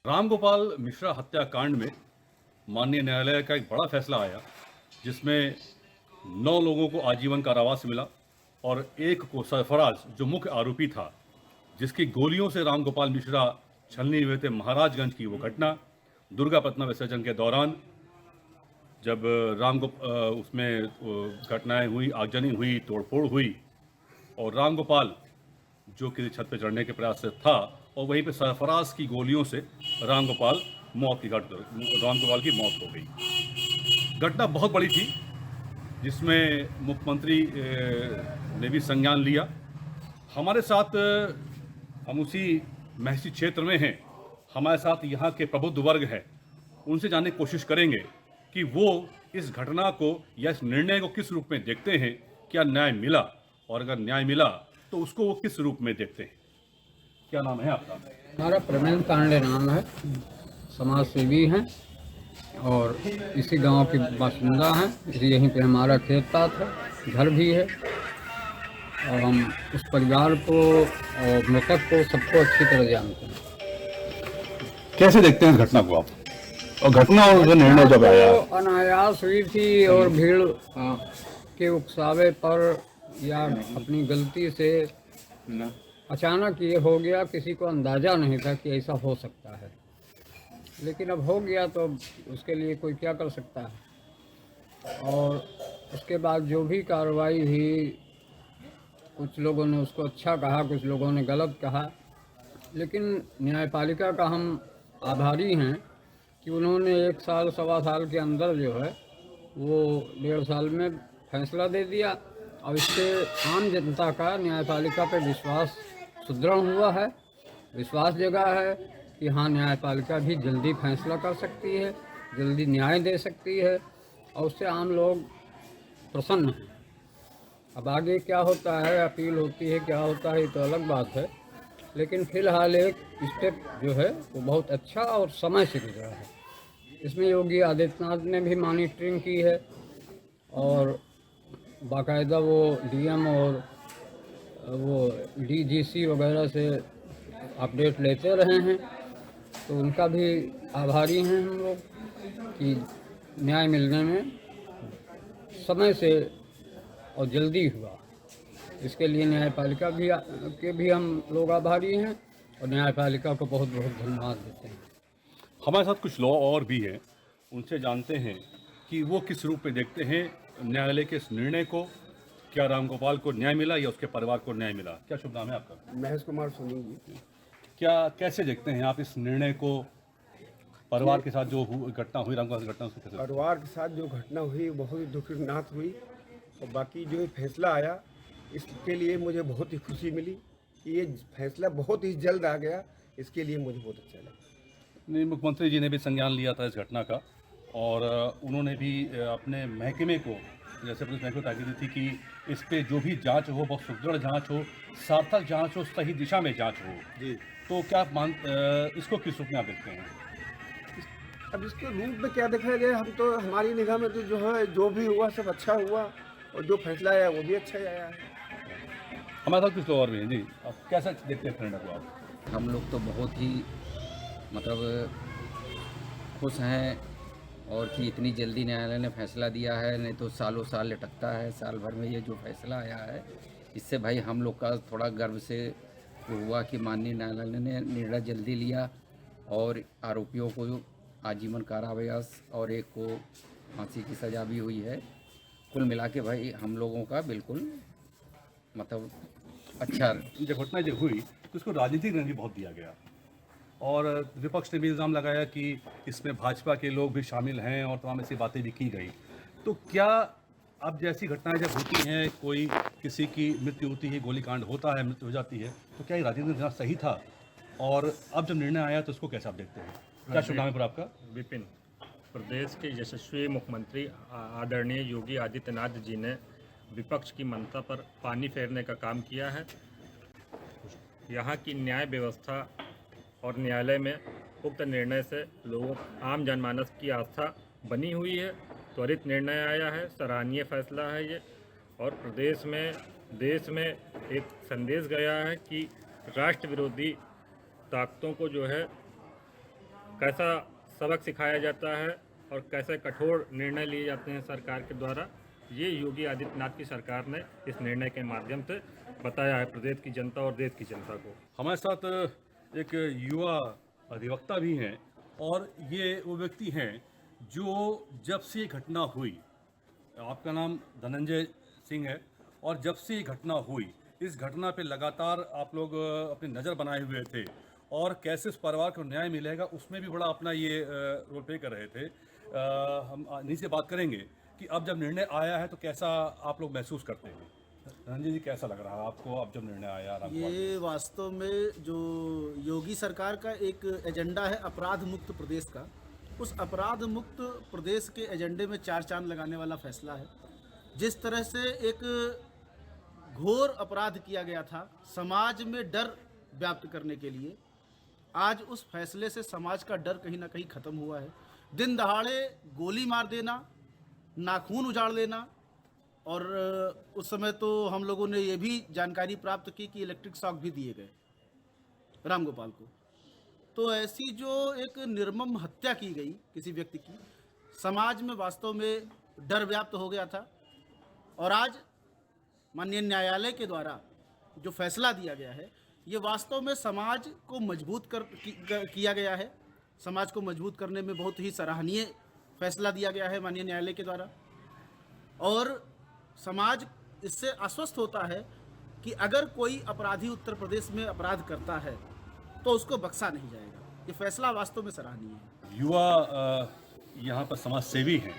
रामगोपाल मिश्रा हत्याकांड में माननीय न्यायालय का एक बड़ा फैसला आया जिसमें 9 लोगों को आजीवन कारावास मिला और एक को सरफराज जो मुख्य आरोपी था, जिसकी गोलियों से रामगोपाल मिश्रा छलनी हुए थे महाराजगंज की वो घटना दुर्गा प्रतिमा विसर्जन के दौरान जब उसमें घटनाएं हुई, आगजनी हुई, तोड़फोड़ हुई और रामगोपाल जो किसी छत पे चढ़ने के प्रयास से था और वहीं पे सरफराज की गोलियों से रामगोपाल रामगोपाल की मौत हो गई। घटना बहुत बड़ी थी जिसमें मुख्यमंत्री ने भी संज्ञान लिया। हमारे साथ हम उसी महसी क्षेत्र में हैं, हमारे साथ यहाँ के प्रबुद्ध वर्ग है, उनसे जानने की कोशिश करेंगे कि वो इस घटना को या इस निर्णय को किस रूप में देखते हैं, क्या न्याय मिला और अगर न्याय मिला तो उसको वो किस रूप में देखते हैं। क्या नाम है आपका? हमारा प्रवीण पांडे नाम है, समाज सेवी हैं और इसी गांव के बासिंदा हैं। यहीं पे हमारा खेत पात है, घर भी है और हम उस परिवार को और मृतक को सबको अच्छी तरह जानते हैं। कैसे देखते हैं इस घटना को आप और घटना और जो निर्णय जब आया? तो अनायास हुई थी और भीड़ के उकसावे पर या अपनी गलती से अचानक ये हो गया, किसी को अंदाज़ा नहीं था कि ऐसा हो सकता है, लेकिन अब हो गया तो उसके लिए कोई क्या कर सकता है। और उसके बाद जो भी कार्रवाई हुई, कुछ लोगों ने उसको अच्छा कहा, कुछ लोगों ने गलत कहा, लेकिन न्यायपालिका का हम आभारी हैं कि उन्होंने 1 साल सवा साल के अंदर जो है वो 1.5 साल में फैसला दे दिया और इससे आम जनता का न्यायपालिका पे विश्वास सुदृढ़ हुआ है, विश्वास जगा है कि हाँ, न्यायपालिका भी जल्दी फैसला कर सकती है, जल्दी न्याय दे सकती है और उससे आम लोग प्रसन्न हैं। अब आगे क्या होता है, अपील होती है, क्या होता है, ये तो अलग बात है, लेकिन फ़िलहाल एक स्टेप जो है वो बहुत अच्छा और समय से गुजरा है। इसमें योगी आदित्यनाथ ने भी मॉनिटरिंग की है और बाकायदा वो डीएम और वो डीजीसी वगैरह से अपडेट लेते रहे हैं, तो उनका भी आभारी हैं हम लोग कि न्याय मिलने में समय से और जल्दी हुआ। इसके लिए न्यायपालिका भी हम लोग आभारी हैं और न्यायपालिका को बहुत बहुत धन्यवाद देते हैं। हमारे साथ कुछ लॉ और भी हैं, उनसे जानते हैं कि वो किस रूप में देखते हैं न्यायालय के इस निर्णय को। क्या रामगोपाल को न्याय मिला या उसके परिवार को न्याय मिला? क्या शुभ नाम है आपका? महेश कुमार सोनी जी। क्या कैसे देखते हैं आप इस निर्णय को? परिवार के साथ जो घटना हुई, रामगोपाल की घटना, उसको कैसे? परिवार के साथ जो घटना हुई बहुत ही दुखनाक हुई और बाकी जो फैसला आया इसके लिए मुझे बहुत ही खुशी मिली कि ये फैसला बहुत ही जल्द आ गया, इसके लिए मुझे बहुत अच्छा लगा। नहीं, मुख्यमंत्री जी ने भी संज्ञान लिया था इस घटना का और उन्होंने भी अपने महकमे को, जैसे पुलिस महकमे को ताकीद दी थी कि इस पे जो भी जांच हो बहुत सुदृढ़ जांच हो, सार्थक जांच हो, सही दिशा में जांच हो जी। तो क्या इसको किस रूप में आप देखते हैं? अब इसके रूप में क्या देखा जाए, हम तो हमारी निगाह में तो जो है जो भी हुआ सब अच्छा हुआ और जो फैसला आया वो भी अच्छा ही आया है। हमारे साथ कुछ लोग और भी हैं जी, आप कैसा देखते हैं निर्णय को आप? हम लोग तो बहुत ही मतलब खुश हैं और कि इतनी जल्दी न्यायालय ने फैसला दिया है, नहीं तो सालों साल लटकता है। साल भर में ये जो फैसला आया है, इससे भाई हम लोग का थोड़ा गर्व से हुआ कि माननीय न्यायालय ने निर्णय जल्दी लिया और आरोपियों को आजीवन कारावास और एक को फांसी की सज़ा भी हुई है। कुल मिला के भाई हम लोगों का बिल्कुल मतलब अच्छा। जब घटना जब हुई तो इसको राजनीतिक रंग भी बहुत दिया गया और विपक्ष ने भी इल्ज़ाम लगाया कि इसमें भाजपा के लोग भी शामिल हैं और तमाम ऐसी बातें भी की गई। तो क्या अब जैसी घटनाएं जब होती हैं, कोई किसी की मृत्यु होती है, गोलीकांड होता है, मृत्यु हो जाती है, तो क्या ये राजनीतिक निर्णय सही था? और अब जब निर्णय आया तो उसको कैसे आप देखते हैं? क्या शुभ नाम है पर आपका? विपिन। प्रदेश के यशस्वी मुख्यमंत्री आदरणीय योगी आदित्यनाथ जी ने विपक्ष की मनसा पर पानी फेरने का काम किया है। यहाँ की न्याय व्यवस्था और न्यायालय में उक्त निर्णय से लोगों आम जनमानस की आस्था बनी हुई है। त्वरित निर्णय आया है, सराहनीय फैसला है ये, और प्रदेश में देश में एक संदेश गया है कि राष्ट्र विरोधी ताकतों को जो है कैसा सबक सिखाया जाता है और कैसे कठोर निर्णय लिए जाते हैं सरकार के द्वारा, ये योगी आदित्यनाथ की सरकार ने इस निर्णय के माध्यम से बताया है प्रदेश की जनता और देश की जनता को। हमारे साथ एक युवा अधिवक्ता भी हैं और ये वो व्यक्ति हैं जो जब से ये घटना हुई, आपका नाम धनंजय सिंह है, और जब से ये घटना हुई इस घटना पे लगातार आप लोग अपनी नज़र बनाए हुए थे और कैसे उस परिवार को न्याय मिलेगा उसमें भी बड़ा अपना ये रोल प्ले कर रहे थे। हम इन्हीं से बात करेंगे कि अब जब निर्णय आया है तो कैसा आप लोग महसूस करते हैं। धनंजय जी, कैसा लग रहा है आपको अब जब निर्णय आया? ये वास्तव में जो योगी सरकार का एक एजेंडा है अपराध मुक्त प्रदेश का, उस अपराध मुक्त प्रदेश के एजेंडे में चार चांद लगाने वाला फैसला है। जिस तरह से एक घोर अपराध किया गया था समाज में डर व्याप्त करने के लिए, आज उस फैसले से समाज का डर कहीं ना कहीं खत्म हुआ है। दिन दहाड़े गोली मार देना, नाखून उजाड़ देना, और उस समय तो हम लोगों ने ये भी जानकारी प्राप्त की कि इलेक्ट्रिक शॉक भी दिए गए रामगोपाल को। तो ऐसी जो एक निर्मम हत्या की गई किसी व्यक्ति की, समाज में वास्तव में डर व्याप्त हो गया था। और आज माननीय न्यायालय के द्वारा जो फैसला दिया गया है, ये वास्तव में समाज को मजबूत किया गया है। समाज को मजबूत करने में बहुत ही सराहनीय फैसला दिया गया है माननीय न्यायालय के द्वारा। और समाज इससे आश्वस्त होता है कि अगर कोई अपराधी उत्तर प्रदेश में अपराध करता है तो उसको बख्शा नहीं जाएगा। ये फैसला वास्तव में सराहनीय है। युवा यहाँ पर समाज सेवी हैं,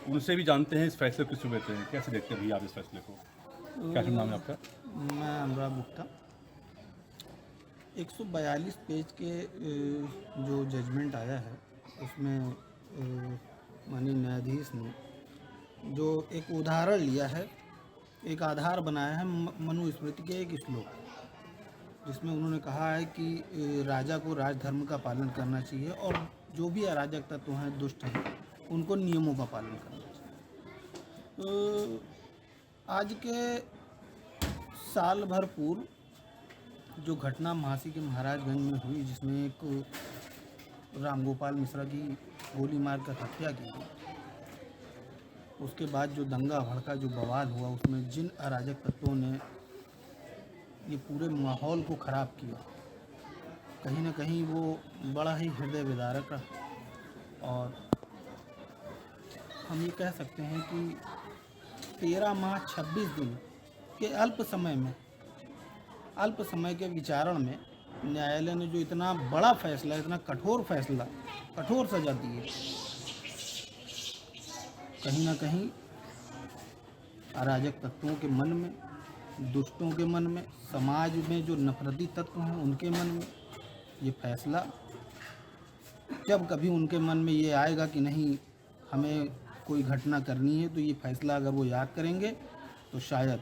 उनसे भी जानते हैं इस फैसले को किस लेते हैं, कैसे देखते हैं भैया आप इस फैसले को? क्या नाम है आपका? मैं अनुराग गुप्ता। 142 पेज के जो जजमेंट आया है उसमें माननीय न्यायाधीश ने जो एक उदाहरण लिया है, एक आधार बनाया है मनुस्मृति के एक श्लोक, जिसमें उन्होंने कहा है कि राजा को राजधर्म का पालन करना चाहिए और जो भी अराजक तत्व हैं, दुष्ट हैं, उनको नियमों का पालन करना चाहिए। तो आज के साल भर पूर्व जो घटना महासी के महाराजगंज में हुई, जिसमें एक रामगोपाल मिश्रा की गोली मारकर हत्या की गई, उसके बाद जो दंगा भड़का, जो बवाल हुआ, उसमें जिन अराजक तत्वों ने ये पूरे माहौल को ख़राब किया, कहीं ना कहीं वो बड़ा ही हृदय विदारक रहा। और हम ये कह सकते हैं कि 13 माह 26 दिन के अल्प समय के विचारण में न्यायालय ने जो इतना बड़ा फैसला, इतना कठोर फैसला, कठोर सजा दी है, कहीं ना कहीं अराजक तत्वों के मन में, दुष्टों के मन में, समाज में जो नफरती तत्व हैं उनके मन में ये फैसला, जब कभी उनके मन में ये आएगा कि नहीं हमें कोई घटना करनी है, तो ये फैसला अगर वो याद करेंगे तो शायद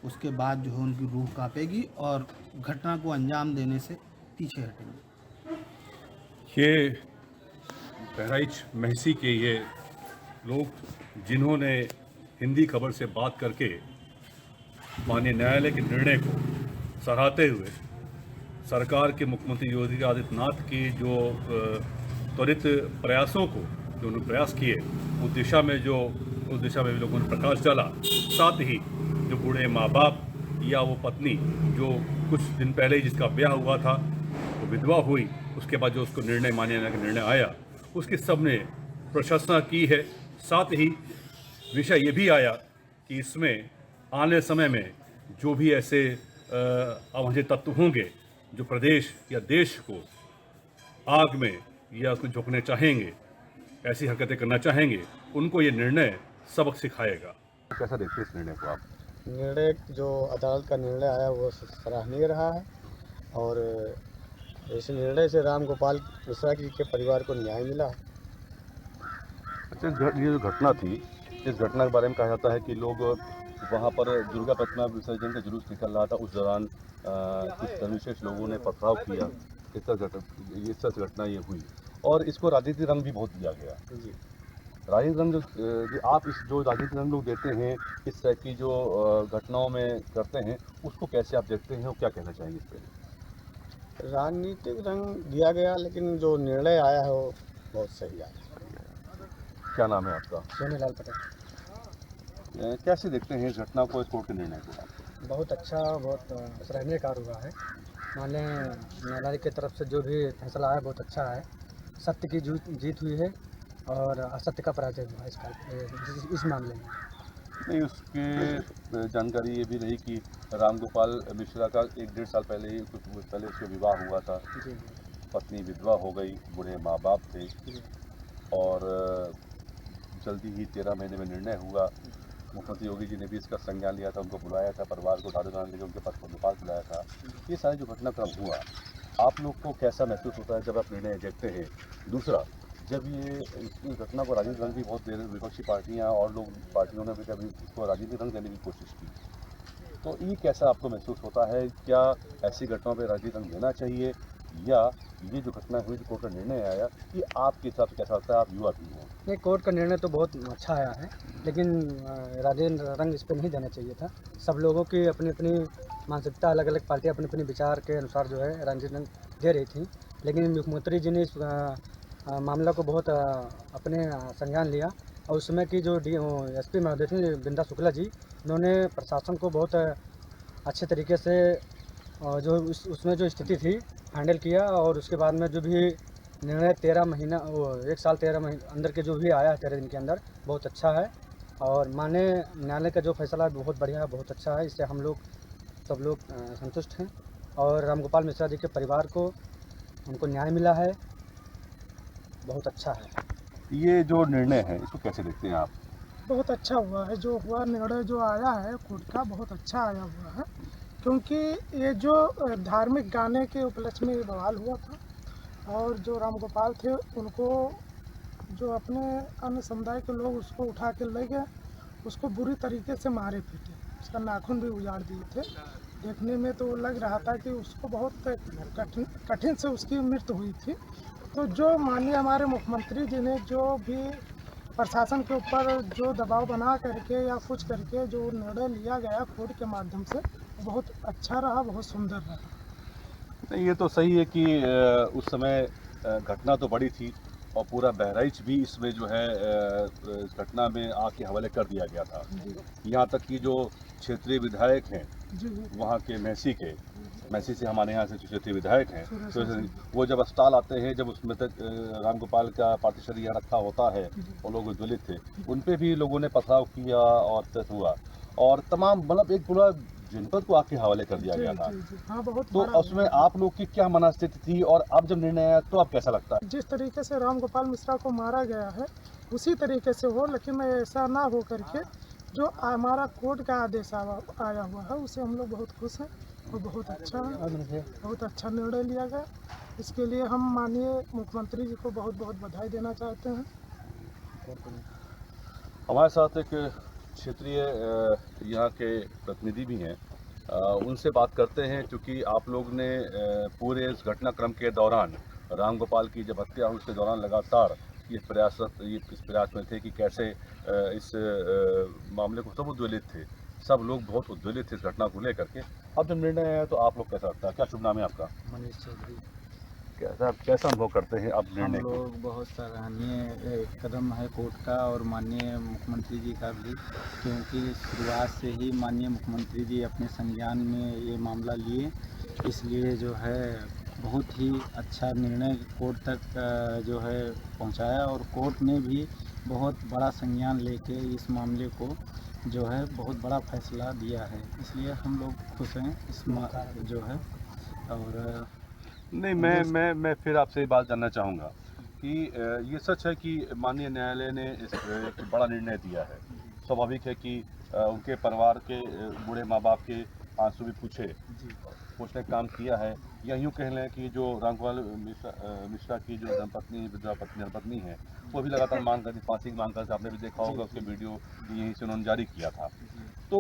उसके बाद जो है उनकी रूह कांपेगी और घटना को अंजाम देने से पीछे हटेंगे। ये बहराइच महसी के ये लोग जिन्होंने हिंदी खबर से बात करके माननीय न्यायालय के निर्णय को सराहते हुए सरकार के मुख्यमंत्री योगी आदित्यनाथ की जो त्वरित प्रयासों को जो उन्होंने प्रयास किए उस दिशा में भी लोगों ने प्रकाश डाला। साथ ही जो बूढ़े माँ बाप या वो पत्नी जो कुछ दिन पहले जिसका ब्याह हुआ था वो विधवा हुई, उसके बाद जो उसको निर्णय माननीय न्यायालय का निर्णय आया उसकी सबने प्रशंसा की है। साथ ही विषय ये भी आया कि इसमें आने समय में जो भी ऐसे अवांछित तत्व होंगे जो प्रदेश या देश को आग में या उसको झोंकने चाहेंगे, ऐसी हरकतें करना चाहेंगे, उनको ये निर्णय सबक सिखाएगा। कैसा देखते हैं इस निर्णय को आप? निर्णय जो अदालत का निर्णय आया वो सराहनीय रहा है और इस निर्णय से रामगोपाल मिश्रा जी के परिवार को न्याय मिला। अच्छा, ये जो घटना थी, इस घटना के बारे में कहा जाता है कि लोग वहाँ पर दुर्गा प्रतिमा विसर्जन का जुलूस निकल रहा था, उस दौरान कुछ धर्मविशेष लोगों ने पथराव किया, इस तरह घटना ये हुई और इसको राजनीतिक रंग भी बहुत दिया गया। जी, राजनीतिक रंग जो आप इस जो राजनीतिक रंग लोग देते हैं इस तरह की जो घटनाओं में करते हैं, उसको कैसे आप देखते हैं और क्या कहना चाहेंगे इस पर? राजनीतिक रंग दिया गया, लेकिन जो निर्णय आया है वो बहुत सही आया। क्या नाम है आपका? सोनीलाल पटेल। कैसे देखते हैं इस घटना को, इस कोर्ट के निर्णय को? बहुत अच्छा, बहुत सराहनीय कार्य हुआ है। माननीय न्यायालय की तरफ से जो भी फैसला आया बहुत अच्छा है। सत्य की जीत हुई है और असत्य का पराजय हुआ इस मामले में। नहीं, उसके जानकारी ये भी रही कि रामगोपाल मिश्रा का 1-1.5 साल पहले ही, कुछ पहले उसका विवाह हुआ था। जी पत्नी विधवा हो गई, बूढ़े माँ बाप थे जी और जल्दी ही 13 महीने में निर्णय हुआ। मुख्यमंत्री योगी जी ने भी इसका संज्ञान लिया था, उनको बुलाया था, परिवार को ढाढ़ू कराने के लिए उनके पास भोपाल बुलाया था। ये सारे जो घटनाक्रम हुआ, आप लोग को कैसा महसूस होता है जब आप निर्णय देखते हैं? दूसरा, जब ये इस घटना को राजनीतिक रंग भी बहुत देर विपक्षी पार्टियां और लोग पार्टियों ने भी कभी इसको राजनीतिक रंग देने की कोशिश की, तो ये कैसा आपको महसूस होता है? क्या ऐसी घटनाओं पर राजनीतिक रंग देना चाहिए, या ये जो घटना हुई, जो कोर्ट का निर्णय आया, ये आपके हिसाब से कैसा लगता है? आप युवा भी हैं। नहीं, कोर्ट का निर्णय तो बहुत अच्छा आया है, लेकिन राजनीतिक रंग इस पर नहीं देना चाहिए था। सब लोगों की अपनी अपनी मानसिकता, अलग अलग पार्टियाँ अपने अपने विचार के अनुसार जो है राजनीतिक रंग दे रही थी, लेकिन मुख्यमंत्री जी ने इस मामला को बहुत अपने संज्ञान लिया और उस समय की जो SP महोदय थी बिंदा शुक्ला जी, उन्होंने प्रशासन को बहुत अच्छे तरीके से जो उसमें जो स्थिति थी हैंडल किया और उसके बाद में जो भी निर्णय 13 महीना 1 साल 13 महीने अंदर के जो भी आया है 13 दिन के अंदर, बहुत अच्छा है। और माननीय न्यायालय का जो फैसला है बहुत बढ़िया है, बहुत अच्छा है। इससे हम लोग सब लोग संतुष्ट हैं और रामगोपाल मिश्रा जी के परिवार को उनको न्याय मिला है, बहुत अच्छा है। ये जो निर्णय है, इसको कैसे देखते हैं आप? बहुत अच्छा हुआ है, जो हुआ निर्णय जो आया है कोर्ट का, बहुत अच्छा आया हुआ है, क्योंकि ये जो धार्मिक गाने के उपलक्ष्य में बवाल हुआ था और जो रामगोपाल थे उनको जो अपने अन्य समुदाय के लोग उसको उठा के ले गए, उसको बुरी तरीके से मारे पीटे, उसका नाखून भी उजाड़ दिए थे। देखने में तो लग रहा था कि उसको बहुत कठिन से उसकी मृत्यु हुई थी। तो जो माननीय हमारे मुख्यमंत्री जी ने जो भी प्रशासन के ऊपर जो दबाव बना करके या कुछ करके जो निर्णय लिया गया कोर्ट के माध्यम से, बहुत अच्छा रहा, बहुत सुंदर रहा। नहीं, ये तो सही है कि उस समय घटना तो बड़ी थी और पूरा बहराइच भी इसमें जो है इस घटना में आग के हवाले कर दिया गया था। यहाँ तक कि जो क्षेत्रीय विधायक हैं वहाँ के मैसी से हमारे यहाँ से जो क्षेत्रीय विधायक हैं, तो वो जब अस्पताल आते हैं, जब उसमें तक रामगोपाल का पार्थिव शरीर यहाँ रखा होता है और लोग ज्वलित थे, उन पर भी लोगों ने पथराव किया और तक हुआ और तमाम मतलब एक पूरा जनपद को आग के हवाले कर दिया गया था। हाँ, बहुत तो उसमें आप लोग की क्या मनस्थिति थी और अब जब निर्णय आया तो अब कैसा लगता है? जिस तरीके से रामगोपाल मिश्रा को मारा गया है उसी तरीके से हो, लेकिन ऐसा ना हो करके जो हमारा कोर्ट का आदेश आया हुआ है उससे हम लोग बहुत खुश हैं और बहुत अच्छा है, बहुत अच्छा निर्णय लिया गया। इसके लिए हम माननीय मुख्यमंत्री जी को बहुत बहुत बधाई देना चाहते हैं। हमारे साथ एक क्षेत्रीय यहाँ के प्रतिनिधि भी हैं, उनसे बात करते हैं, क्योंकि आप लोग ने पूरे इस घटनाक्रम के दौरान, रामगोपाल की जब हत्या हुई उसके दौरान लगातार इस प्रयास में थे कि कैसे इस मामले को, सब उद्वेलित थे, सब लोग बहुत उद्वेलित थे इस घटना को लेकर के। अब जब निर्णय आया तो आप लोग कैसा लगता है? क्या शुभ नाम है आपका? मनीष चौधरी। कैसा अनुभव करते हैं अब निर्णय हम को? लोग बहुत सराहनीय कदम है कोर्ट का और माननीय मुख्यमंत्री जी का भी, क्योंकि शुरुआत से ही माननीय मुख्यमंत्री जी अपने संज्ञान में ये मामला लिए, इसलिए जो है बहुत ही अच्छा निर्णय कोर्ट तक जो है पहुंचाया और कोर्ट ने भी बहुत बड़ा संज्ञान लेके इस मामले को जो है बहुत बड़ा फैसला दिया है, इसलिए हम लोग खुश हैं इस जो है। और नहीं, मैं फिर आपसे ये बात जानना चाहूँगा कि ये सच है कि माननीय न्यायालय ने एक बड़ा निर्णय दिया है। स्वाभाविक है कि उनके परिवार के बूढ़े माँ बाप के आंसू भी पूछने का काम किया है, या यूँ कह लें कि जो रामगोपाल मिश्रा की जो धर्मपत्नी है, वो भी लगातार मांग करती, फांसी की मांग करती, आपने भी देखा होगा उसके वीडियो यहीं से उन्होंने जारी किया था। तो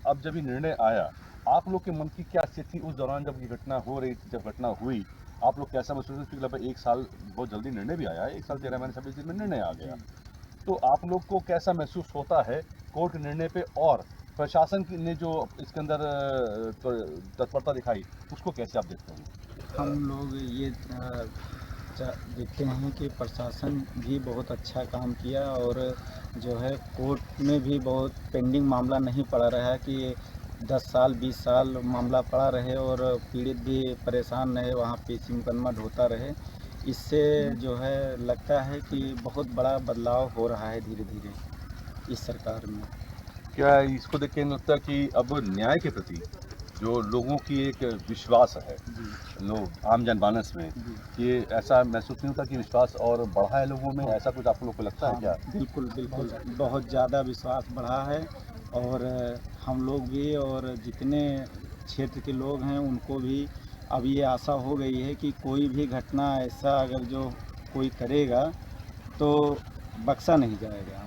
अब जब ये निर्णय आया, आप लोग के मन की क्या स्थिति उस दौरान जब ये घटना हो रही थी, जब घटना हुई, आप लोग कैसा महसूस? क्योंकि लगभग 1 साल बहुत जल्दी निर्णय भी आया है, 1 साल 13 महीने 26 दिन में निर्णय आ गया, तो आप लोग को कैसा महसूस होता है कोर्ट निर्णय पे, और प्रशासन ने जो इसके अंदर तत्परता दिखाई, उसको कैसे आप देखते हैं? हम लोग ये देखते हैं कि प्रशासन भी बहुत अच्छा काम किया और जो है कोर्ट में भी बहुत पेंडिंग मामला नहीं पड़ा रहा है कि 10 साल 20 साल मामला पड़ा रहे और पीड़ित भी परेशान रहे, वहाँ पेशी मुकदमा ढोता रहे। इससे जो है लगता है कि बहुत बड़ा बदलाव हो रहा है धीरे धीरे इस सरकार में। क्या इसको देख के नहीं लगता कि अब न्याय के प्रति जो लोगों की एक विश्वास है लोग आम जनमानस में, ये ऐसा महसूस नहीं होता कि विश्वास और बढ़ा है लोगों में? ऐसा कुछ आप लोगों को लगता है क्या? बिल्कुल बिल्कुल, बहुत ज़्यादा विश्वास बढ़ा है और हम लोग भी और जितने क्षेत्र के लोग हैं उनको भी अब ये आशा हो गई है कि कोई भी घटना ऐसा अगर जो कोई करेगा तो बख्शा नहीं जाएगा।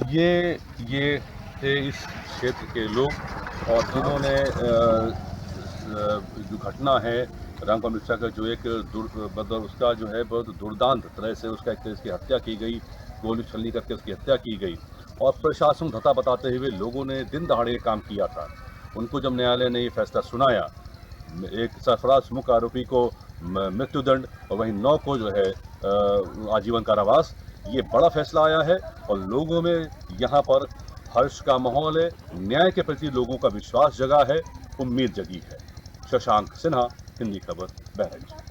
ये थे इस क्षेत्र के लोग और जिन्होंने जो घटना है रामकुमार मिश्रा का, जो एक मतलब उसका जो है बहुत दुर्दांत तरह से उसका एक तरह की हत्या की गई, गोली छलनी करके उसकी हत्या की गई और प्रशासन धता बताते हुए लोगों ने दिन दहाड़े काम किया था। उनको जब न्यायालय ने ये फैसला सुनाया, एक सरफराज मुख्य आरोपी को मृत्युदंड और वहीं 9 को जो है आजीवन कारावास, ये बड़ा फैसला आया है और लोगों में यहाँ पर हर्ष का माहौल है, न्याय के प्रति लोगों का विश्वास जगा है, उम्मीद जगी है। शशांक सिन्हा, हिंदी खबर, बहराइच।